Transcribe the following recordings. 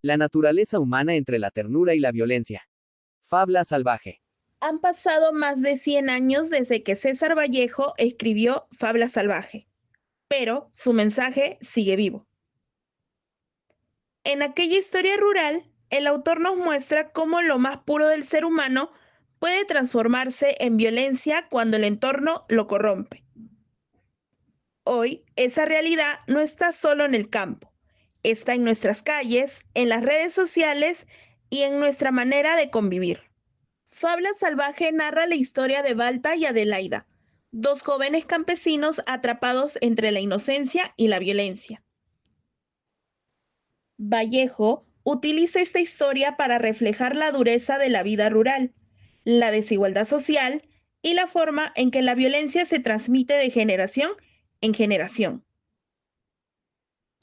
La naturaleza humana entre la ternura y la violencia. Fabla salvaje. Han pasado más de 100 años desde que César Vallejo escribió Fabla salvaje, pero su mensaje sigue vivo. En aquella historia rural, el autor nos muestra cómo lo más puro del ser humano puede transformarse en violencia cuando el entorno lo corrompe. Hoy, esa realidad no está solo en el campo, está en nuestras calles, en las redes sociales y en nuestra manera de convivir. Fabla salvaje narra la historia de Balta y Adelaida, dos jóvenes campesinos atrapados entre la inocencia y la violencia. Vallejo utiliza esta historia para reflejar la dureza de la vida rural, la desigualdad social y la forma en que la violencia se transmite de generación en generación.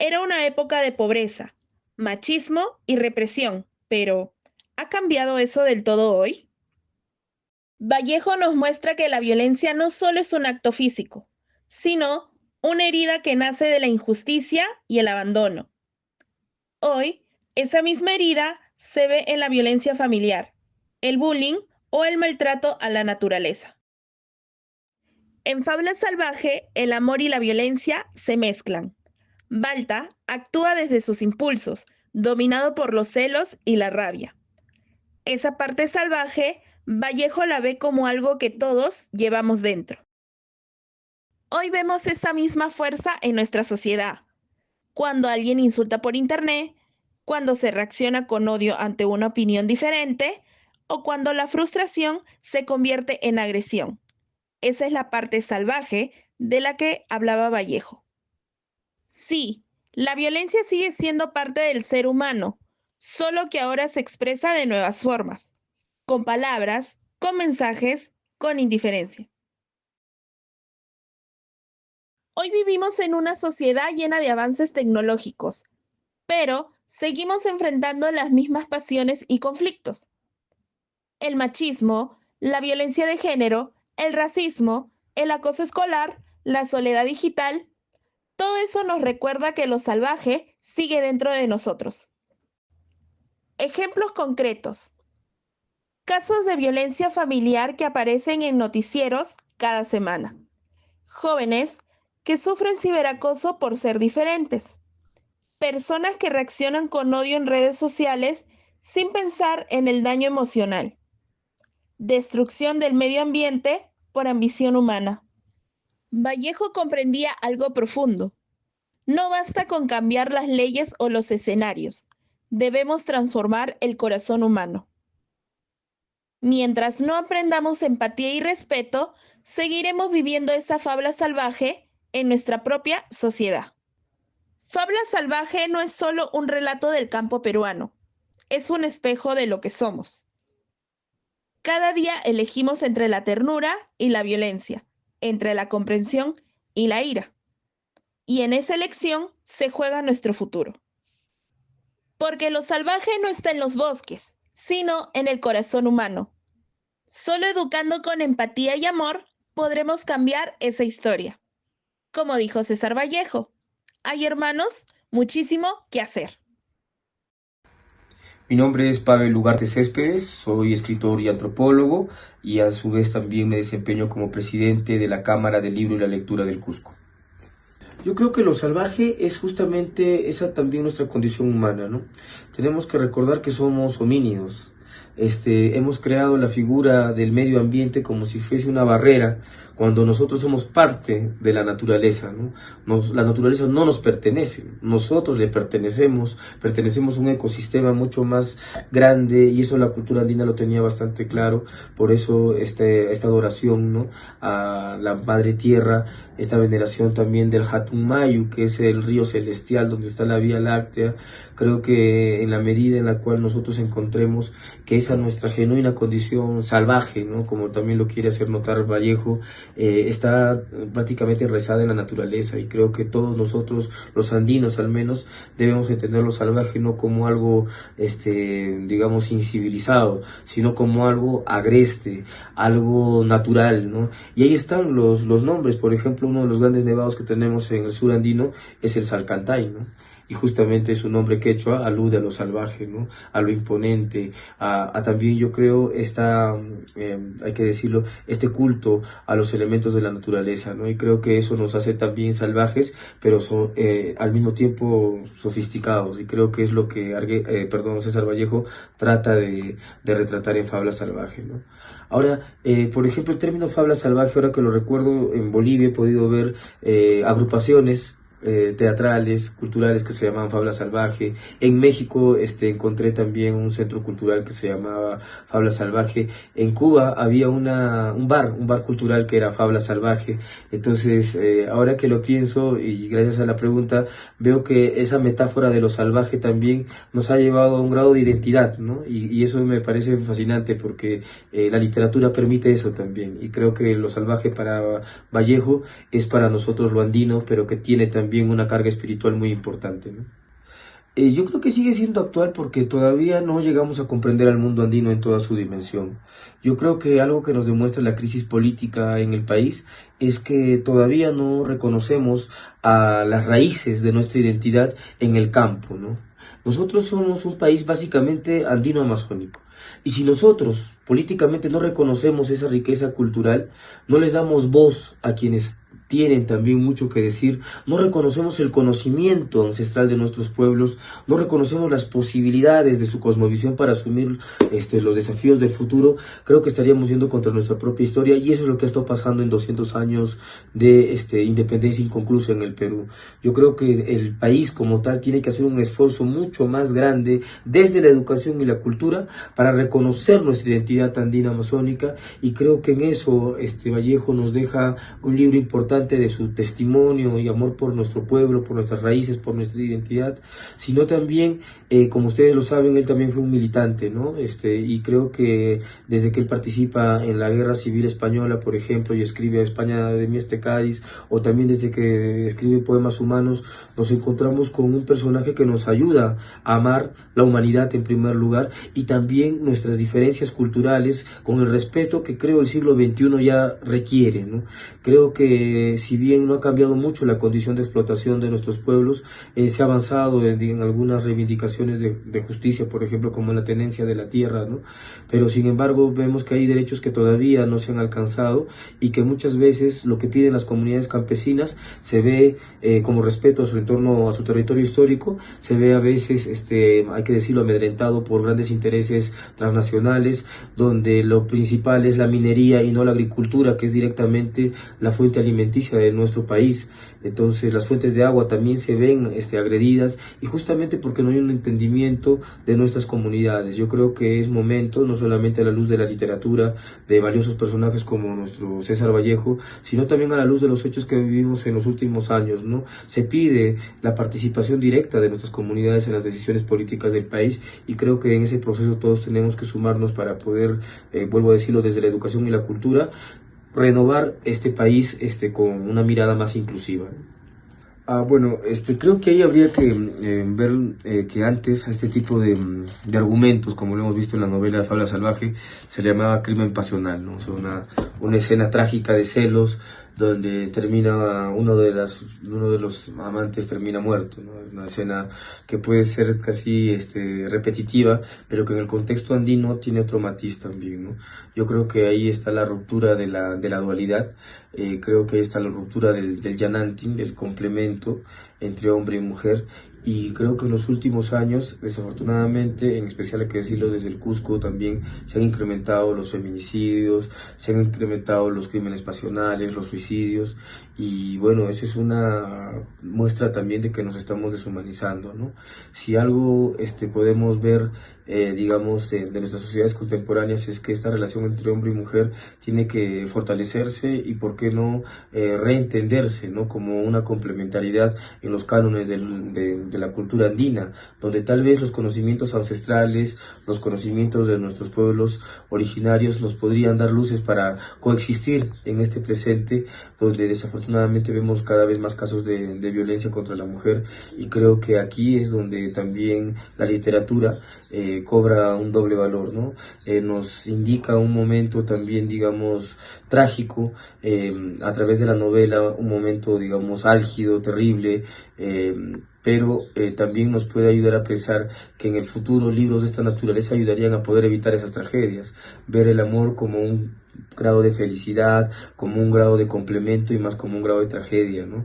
Era una época de pobreza, machismo y represión, pero ¿ha cambiado eso del todo hoy? Vallejo nos muestra que la violencia no solo es un acto físico, sino una herida que nace de la injusticia y el abandono. Hoy, esa misma herida se ve en la violencia familiar, el bullying o el maltrato a la naturaleza. En Fabla Salvaje, el amor y la violencia se mezclan. Balta actúa desde sus impulsos, dominado por los celos y la rabia. Esa parte salvaje, Vallejo la ve como algo que todos llevamos dentro. Hoy vemos esa misma fuerza en nuestra sociedad. Cuando alguien insulta por internet, cuando se reacciona con odio ante una opinión diferente o cuando la frustración se convierte en agresión. Esa es la parte salvaje de la que hablaba Vallejo. Sí, la violencia sigue siendo parte del ser humano, solo que ahora se expresa de nuevas formas, con palabras, con mensajes, con indiferencia. Hoy vivimos en una sociedad llena de avances tecnológicos, pero seguimos enfrentando las mismas pasiones y conflictos. El machismo, la violencia de género, el racismo, el acoso escolar, la soledad digital, todo eso nos recuerda que lo salvaje sigue dentro de nosotros. Ejemplos concretos. Casos de violencia familiar que aparecen en noticieros cada semana. Jóvenes que sufren ciberacoso por ser diferentes. Personas que reaccionan con odio en redes sociales sin pensar en el daño emocional. Destrucción del medio ambiente por ambición humana. Vallejo comprendía algo profundo. No basta con cambiar las leyes o los escenarios. Debemos transformar el corazón humano. Mientras no aprendamos empatía y respeto, seguiremos viviendo esa fabla salvaje en nuestra propia sociedad. Fabla salvaje no es solo un relato del campo peruano, es un espejo de lo que somos. Cada día elegimos entre la ternura y la violencia, entre la comprensión y la ira. Y en esa elección se juega nuestro futuro. Porque lo salvaje no está en los bosques, sino en el corazón humano. Solo educando con empatía y amor podremos cambiar esa historia. Como dijo César Vallejo, hay hermanos, muchísimo que hacer. Mi nombre es Pavel Ugarte Céspedes, soy escritor y antropólogo y a su vez también me desempeño como presidente de la Cámara del Libro y la Lectura del Cusco. Yo creo que lo salvaje es justamente esa también nuestra condición humana, ¿no? Tenemos que recordar que somos homínidos. Hemos creado la figura del medio ambiente como si fuese una barrera, cuando nosotros somos parte de la naturaleza, ¿no? La naturaleza no nos pertenece, nosotros le pertenecemos a un ecosistema mucho más grande, y eso la cultura andina lo tenía bastante claro. Por eso esta adoración, ¿no?, a la Madre Tierra, esta veneración también del Hatunmayu, que es el río celestial donde está la Vía Láctea. Creo que en la medida en la cual nosotros encontremos que esa nuestra genuina condición salvaje, ¿no?, como también lo quiere hacer notar Vallejo, está prácticamente enraizada en la naturaleza, y creo que todos nosotros, los andinos al menos, debemos entender lo salvaje no como algo, digamos, incivilizado, sino como algo agreste, algo natural, ¿no? Y ahí están los nombres. Por ejemplo, uno de los grandes nevados que tenemos en el sur andino es el Salcantay, ¿no? y justamente su nombre quechua alude a lo salvaje, ¿no? A lo imponente, a también yo creo hay que decirlo, este culto a los elementos de la naturaleza, ¿no? Y creo que eso nos hace también salvajes, pero son al mismo tiempo sofisticados, y creo que es lo que César Vallejo trata de retratar en Fabla Salvaje, ¿no? Ahora, por ejemplo, el término fabla salvaje, ahora que lo recuerdo, en Bolivia he podido ver agrupaciones teatrales, culturales que se llamaban Fabla Salvaje. En México encontré también un centro cultural que se llamaba Fabla Salvaje. En Cuba había un bar cultural que era Fabla Salvaje. Entonces, ahora que lo pienso y gracias a la pregunta, veo que esa metáfora de lo salvaje también nos ha llevado a un grado de identidad, ¿no? Y eso me parece fascinante porque la literatura permite eso también. Y creo que lo salvaje para Vallejo es para nosotros lo andino, pero que tiene también una carga espiritual muy importante, ¿no? Yo creo que sigue siendo actual porque todavía no llegamos a comprender al mundo andino en toda su dimensión. Yo creo que algo que nos demuestra la crisis política en el país es que todavía no reconocemos a las raíces de nuestra identidad en el campo, ¿no? Nosotros somos un país básicamente andino-amazónico. Y si nosotros políticamente no reconocemos esa riqueza cultural, no les damos voz a quienes tienen también mucho que decir, no reconocemos el conocimiento ancestral de nuestros pueblos, no reconocemos las posibilidades de su cosmovisión para asumir los desafíos del futuro, creo que estaríamos yendo contra nuestra propia historia, y eso es lo que ha estado pasando en 200 años de independencia inconclusa en el Perú. Yo creo que el país como tal tiene que hacer un esfuerzo mucho más grande desde la educación y la cultura para reconocer nuestra identidad andina amazónica, y creo que en eso Vallejo nos deja un libro importante de su testimonio y amor por nuestro pueblo, por nuestras raíces, por nuestra identidad, sino también, como ustedes lo saben, él también fue un militante, ¿no? Y creo que desde que él participa en la Guerra Civil Española, por ejemplo, y escribe España de mí este Cádiz, o también desde que escribe Poemas Humanos, nos encontramos con un personaje que nos ayuda a amar la humanidad en primer lugar, y también nuestras diferencias culturales con el respeto que creo el siglo XXI ya requiere, ¿no? Creo que si bien no ha cambiado mucho la condición de explotación de nuestros pueblos, se ha avanzado en algunas reivindicaciones de justicia, por ejemplo, como la tenencia de la tierra, ¿no? Pero sin embargo vemos que hay derechos que todavía no se han alcanzado, y que muchas veces lo que piden las comunidades campesinas se ve como respeto a su entorno, a su territorio histórico, se ve a veces, hay que decirlo, amedrentado por grandes intereses transnacionales, donde lo principal es la minería y no la agricultura, que es directamente la fuente alimenticia de nuestro país. Entonces las fuentes de agua también se ven agredidas, y justamente porque no hay un entendimiento de nuestras comunidades. Yo creo que es momento, no solamente a la luz de la literatura, de valiosos personajes como nuestro César Vallejo, sino también a la luz de los hechos que vivimos en los últimos años, ¿no? Se pide la participación directa de nuestras comunidades en las decisiones políticas del país, y creo que en ese proceso todos tenemos que sumarnos para poder, vuelvo a decirlo, desde la educación y la cultura, renovar este país con una mirada más inclusiva. Bueno, creo que ahí habría que ver que antes a este tipo de argumentos, como lo hemos visto en la novela de Fabla Salvaje, se le llamaba crimen pasional, ¿no? O sea, una escena trágica de celos, donde termina uno de los amantes termina muerto, ¿no? Es una escena que puede ser casi repetitiva, pero que en el contexto andino tiene otro matiz también, ¿no? Yo creo que ahí está la ruptura de la dualidad. Creo que ahí está la ruptura del yanantin, del complemento entre hombre y mujer, y creo que en los últimos años, desafortunadamente, en especial hay que decirlo desde el Cusco, también se han incrementado los feminicidios, se han incrementado los crímenes pasionales, los suicidios, y bueno, eso es una muestra también de que nos estamos deshumanizando, ¿no? Si algo podemos ver, digamos, de nuestras sociedades contemporáneas, es que esta relación entre hombre y mujer tiene que fortalecerse y, ¿por qué no, reentenderse, ¿no? Como una complementariedad en los cánones de la cultura andina, donde tal vez los conocimientos ancestrales, los conocimientos de nuestros pueblos originarios nos podrían dar luces para coexistir en este presente, donde desafortunadamente vemos cada vez más casos de violencia contra la mujer, y creo que aquí es donde también la literatura cobra un doble valor, ¿no? Nos indica un momento también, digamos, trágico, a través de la novela, un momento, digamos, álgido, terrible, pero también nos puede ayudar a pensar que en el futuro libros de esta naturaleza ayudarían a poder evitar esas tragedias, ver el amor como un grado de felicidad, como un grado de complemento y más como un grado de tragedia, ¿no?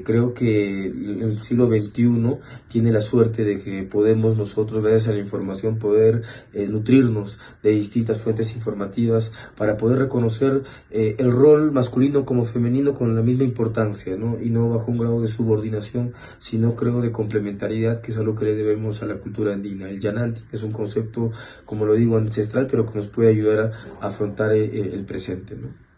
Creo que el siglo XXI tiene la suerte de que podemos nosotros, gracias a la información, poder nutrirnos de distintas fuentes informativas para poder reconocer el rol masculino como femenino con la misma importancia, ¿no? Y no bajo un grado de subordinación, sino creo de complementariedad, que es algo que le debemos a la cultura andina. El Yananti es un concepto, como lo digo, ancestral, pero que nos puede ayudar a afrontar el presente, ¿no?